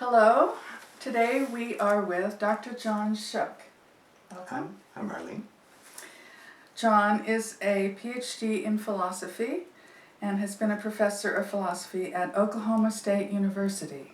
Hello. Today we are with Dr. John Shook. Welcome. I'm Marlene. John is a PhD in philosophy and has been a professor of philosophy at Oklahoma State University.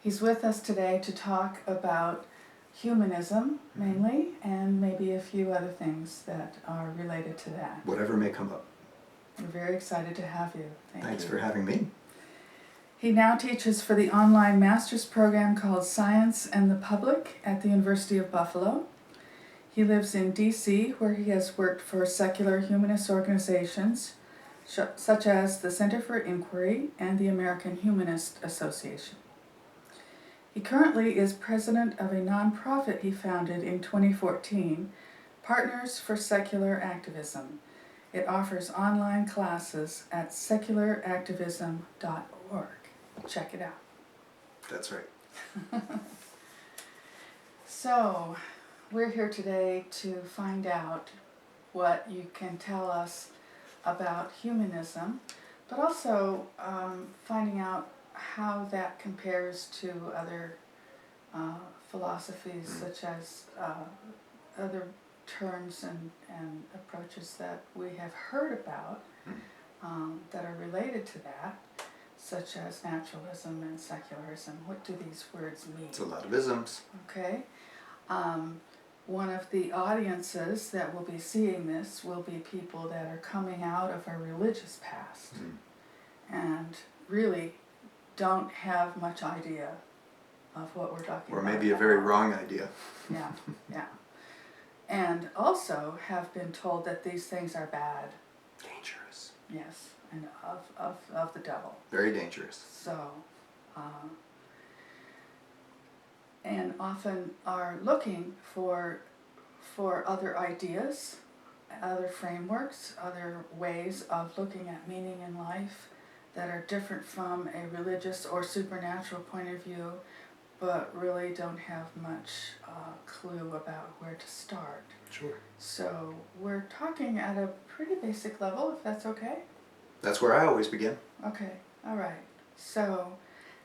He's with us today to talk about humanism mainly, and maybe a few other things that are related to that. Whatever may come up. We're very excited to have you. Thanks for having me. He now teaches for the online master's program called Science and the Public at the University of Buffalo. He lives in D.C., where he has worked for secular humanist organizations such as the Center for Inquiry and the American Humanist Association. He currently is president of a nonprofit he founded in 2014, Partners for Secular Activism. It offers online classes at secularactivism.org. Check it out. That's right. So, we're here today to find out what you can tell us about humanism, but also finding out how that compares to other philosophies, such as other terms and approaches that we have heard about that are related to that, such as naturalism and secularism. What do these words mean? It's a lot of isms. Okay. One of the audiences that will be seeing this will be people that are coming out of a religious past and really don't have much idea of what we're talking about. Or maybe a very wrong idea. Yeah, yeah. And also have been told that these things are bad. Dangerous. Yes, and of the devil. Very dangerous. So, and often are looking for other ideas, other frameworks, other ways of looking at meaning in life that are different from a religious or supernatural point of view, but really don't have much clue about where to start. Sure. So we're talking at a pretty basic level, if that's okay? That's where I always begin. Okay, all right. So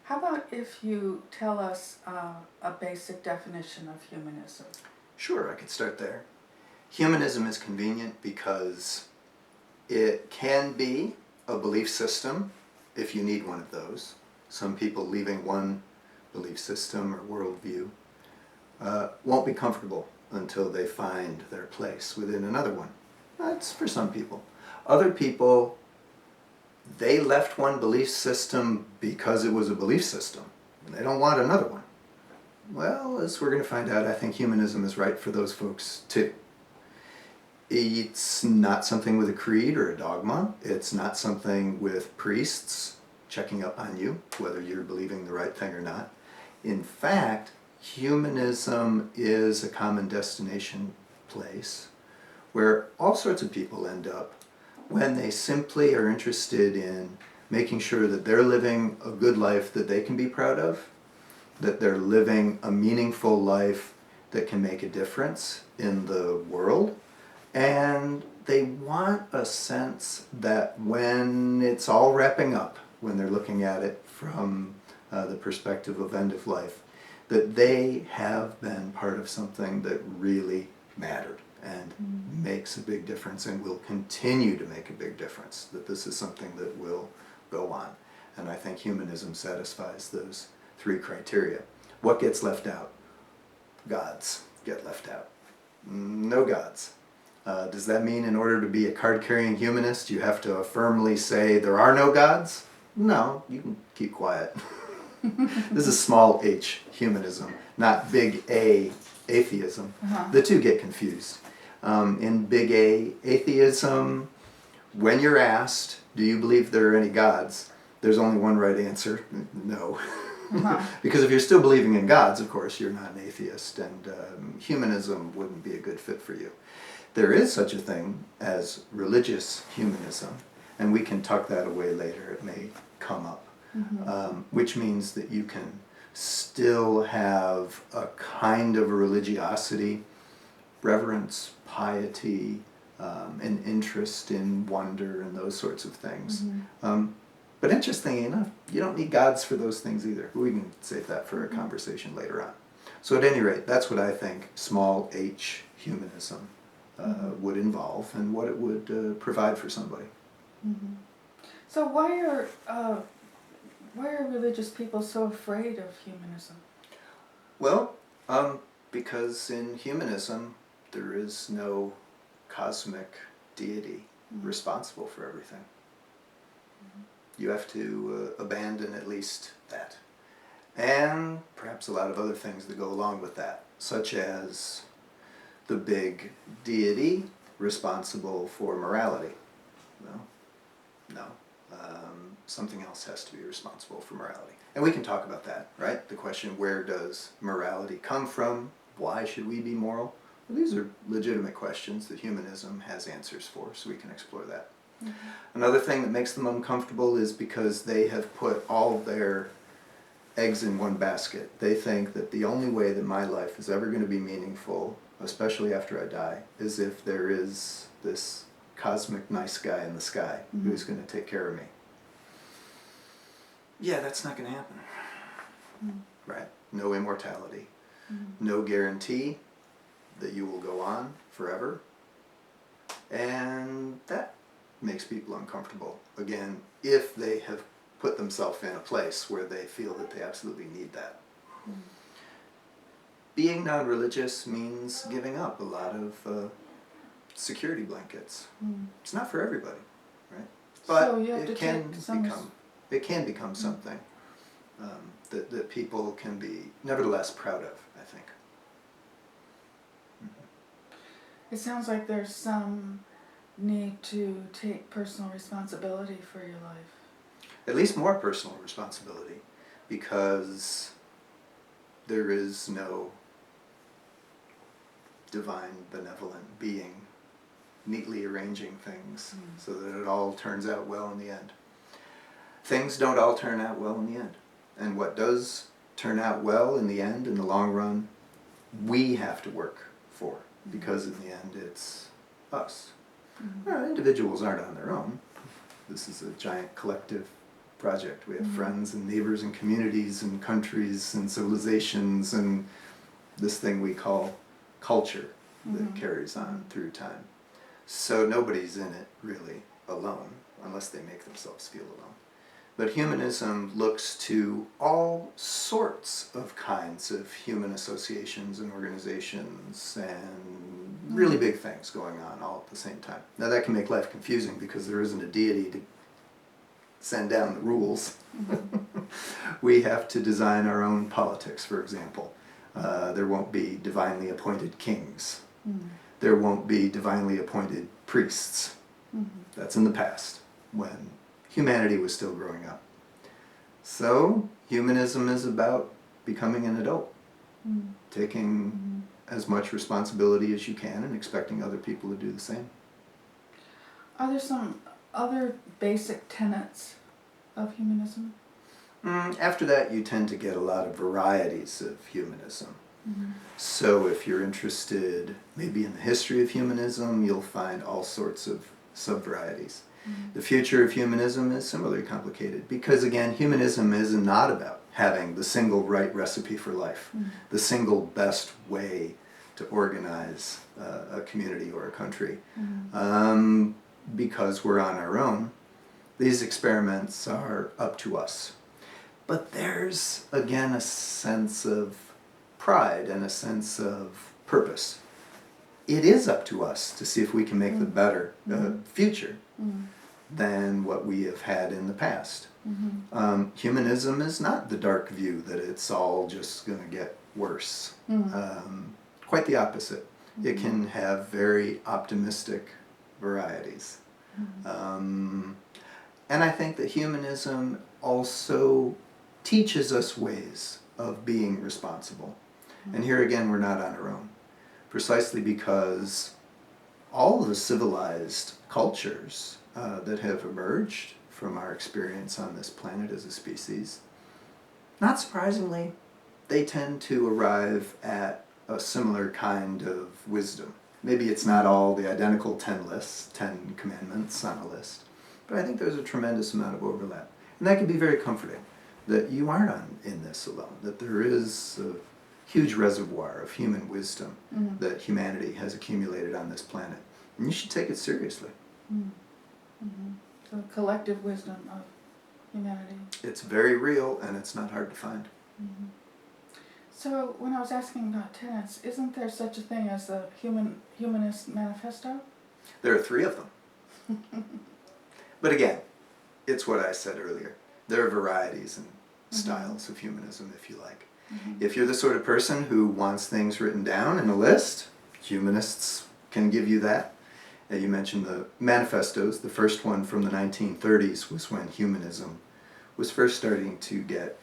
how about if you tell us a basic definition of humanism? Sure, I could start there. Humanism is convenient because it can be a belief system if you need one of those. Some people leaving one belief system or worldview won't be comfortable until they find their place within another one. That's for some people. Other people, they left one belief system because it was a belief system. They don't want another one. Well, as we're going to find out, I think humanism is right for those folks too. It's not something with a creed or a dogma. It's not something with priests checking up on you, whether you're believing the right thing or not. In fact, humanism is a common destination place where all sorts of people end up when they simply are interested in making sure that they're living a good life that they can be proud of, that they're living a meaningful life that can make a difference in the world, and they want a sense that when it's all wrapping up, when they're looking at it from the perspective of end of life, that they have been part of something that really mattered and makes a big difference and will continue to make a big difference, that this is something that will go on. And I think humanism satisfies those three criteria. What gets left out? Gods get left out. No gods. Does that mean in order to be a card-carrying humanist you have to firmly say there are no gods? No, you can keep quiet. This is small h, humanism, not big A, atheism. The two get confused. In big A, atheism, when you're asked, do you believe there are any gods? There's only one right answer, no. Because if you're still believing in gods, of course, you're not an atheist, and humanism wouldn't be a good fit for you. There is such a thing as religious humanism, and we can tuck that away later, it may come up, which means that you can still have a kind of a religiosity, reverence, piety, an interest in wonder and those sorts of things. But interestingly enough, you don't need gods for those things either. We can save that for a conversation later on. So at any rate, that's what I think small h humanism would involve and what it would provide for somebody. Mm-hmm. So why are religious people so afraid of humanism? Well, because in humanism there is no cosmic deity responsible for everything. You have to abandon at least that. And perhaps a lot of other things that go along with that, such as the big deity responsible for morality. No. Something else has to be responsible for morality. And we can talk about that, right? The question, where does morality come from? Why should we be moral? Well, these are legitimate questions that humanism has answers for, so we can explore that. Mm-hmm. Another thing that makes them uncomfortable is because they have put all their eggs in one basket. They think that the only way that my life is ever going to be meaningful, especially after I die, is if there is this cosmic nice guy in the sky who's going to take care of me. Yeah, that's not going to happen. Right? No immortality. No guarantee that you will go on forever. And that makes people uncomfortable. Again, if they have put themselves in a place where they feel that they absolutely need that. Being non-religious means giving up a lot of security blankets. It's not for everybody, right? But so you have to it can become something that people can be nevertheless proud of, I think. It sounds like there's some need to take personal responsibility for your life. At least more personal responsibility, because there is no divine benevolent being neatly arranging things so that it all turns out well in the end. Things don't all turn out well in the end. And what does turn out well in the end, in the long run, we have to work for, because in the end it's us. Well, individuals aren't on their own. This is a giant collective project. We have friends and neighbors and communities and countries and civilizations and this thing we call culture that carries on through time. So nobody's in it really alone, unless they make themselves feel alone. But humanism looks to all sorts of kinds of human associations and organizations and really big things going on all at the same time. Now that can make life confusing because there isn't a deity to send down the rules. We have to design our own politics, for example. There won't be divinely appointed kings. There won't be divinely appointed priests. That's in the past, when humanity was still growing up. So, humanism is about becoming an adult, taking as much responsibility as you can and expecting other people to do the same. Are there some other basic tenets of humanism? After that, you tend to get a lot of varieties of humanism. So if you're interested maybe in the history of humanism, you'll find all sorts of sub-varieties. The future of humanism is similarly complicated because, again, humanism is not about having the single right recipe for life, the single best way to organize a community or a country. Because we're on our own, these experiments are up to us. But there's, again, a sense of pride and a sense of purpose. It is up to us to see if we can make the better future than what we have had in the past. Humanism is not the dark view that it's all just going to get worse. Quite the opposite. It can have very optimistic varieties. And I think that humanism also teaches us ways of being responsible. And here again, we're not on our own. Precisely because all the civilized cultures that have emerged from our experience on this planet as a species, not surprisingly, they tend to arrive at a similar kind of wisdom. Maybe it's not all the identical 10 commandments on a list, but I think there's a tremendous amount of overlap. And that can be very comforting, that you aren't in this alone, that there is a huge reservoir of human wisdom that humanity has accumulated on this planet. And you should take it seriously. The collective wisdom of humanity. It's very real, and it's not hard to find. So when I was asking about tenets, isn't there such a thing as the humanist manifesto? There are 3 of them. But again, it's what I said earlier. There are varieties and styles of humanism, if you like. If you're the sort of person who wants things written down in a list, humanists can give you that. You mentioned the manifestos. The first one from the 1930s was when humanism was first starting to get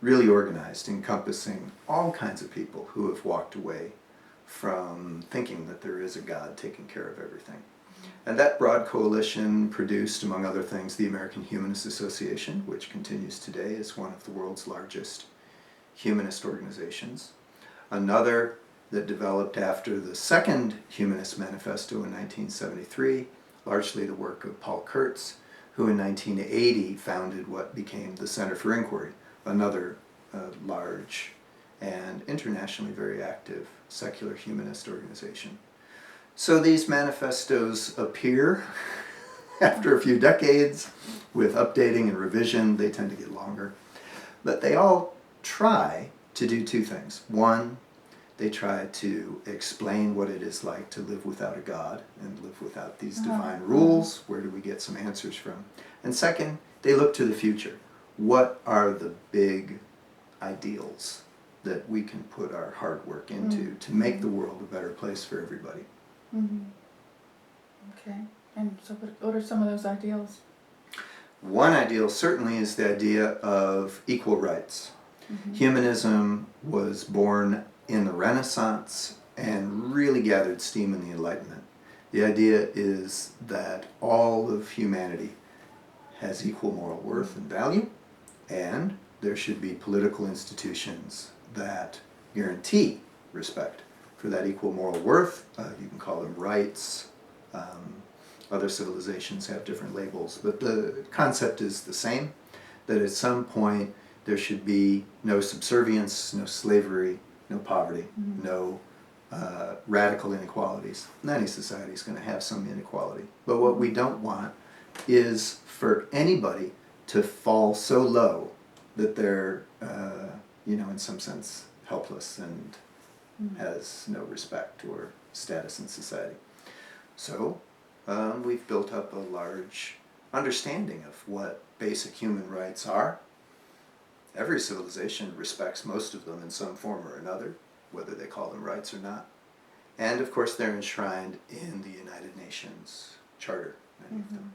really organized, encompassing all kinds of people who have walked away from thinking that there is a God taking care of everything. And that broad coalition produced, among other things, the American Humanist Association, which continues today as one of the world's largest humanist organizations. Another that developed after the second Humanist Manifesto in 1973, largely the work of Paul Kurtz, who in 1980 founded what became the Center for Inquiry, another large and internationally very active secular humanist organization. So these manifestos appear after a few decades with updating and revision. They tend to get longer. But they all try to do 2 things. One, they try to explain what it is like to live without a God and live without these divine rules. Where do we get some answers from? And second, they look to the future. What are the big ideals that we can put our hard work into to make the world a better place for everybody? Okay. And so what are some of those ideals? One ideal certainly is the idea of equal rights. Humanism was born in the Renaissance and really gathered steam in the Enlightenment. The idea is that all of humanity has equal moral worth and value, and there should be political institutions that guarantee respect for that equal moral worth. You can call them rights. Other civilizations have different labels, but the concept is the same, that at some point there should be no subservience, no slavery, no poverty, no radical inequalities. And any society is going to have some inequality. But what we don't want is for anybody to fall so low that they're, in some sense, helpless and has no respect or status in society. So we've built up a large understanding of what basic human rights are. Every civilization respects most of them in some form or another, whether they call them rights or not. And of course they're enshrined in the United Nations Charter, many of them.